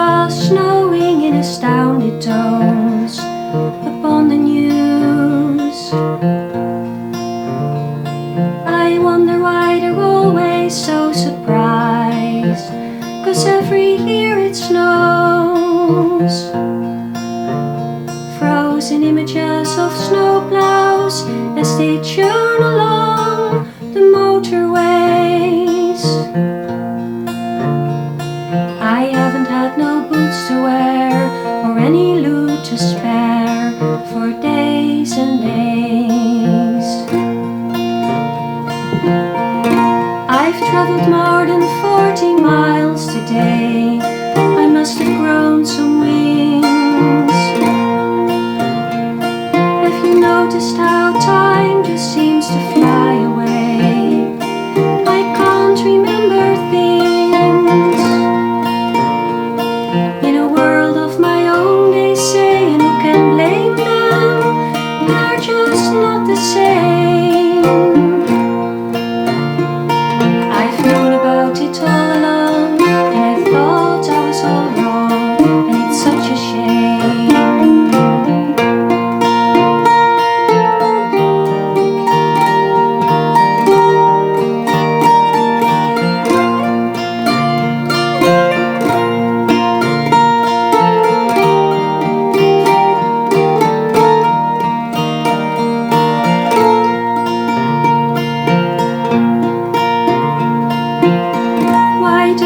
while snowing in astounded tones upon the news. I wonder why they're always so surprised, 'cause every year it snows. Frozen images of snowplows as they churn along the motorways. I haven't had no boots to wear or any loot to spare for days and days. I've traveled more than 40 miles today. I must have grown some wings. Have you noticed how time just seems to fly away? I can't remember things. In a world of my own, they say, and who can blame them? They're just not the same. I've known about it all along, and I thought I was all wrong, and it's such a shame.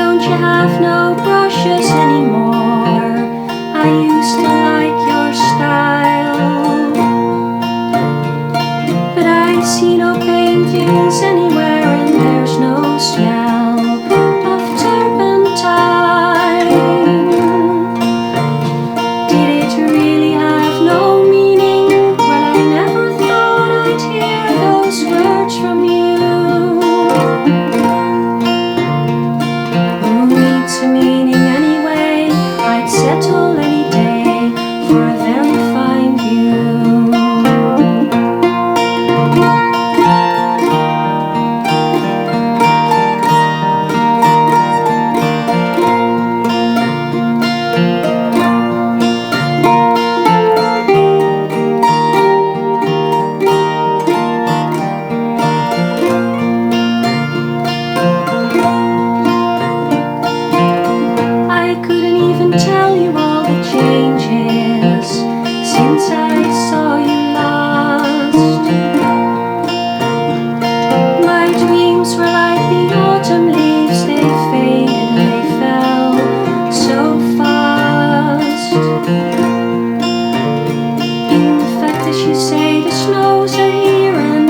Don't you have no brushes anymore? I used to like your style, but I see no paintings anywhere, and there's no smell of turpentine. Did it really have no meaning? Well, I never thought I'd hear those words from you. A meaning anyway, I'd settle any day for a very fine view. Tell you all the changes since I saw you last. My dreams were like the autumn leaves, they faded and they fell so fast. In fact, as you say, the snows are here, and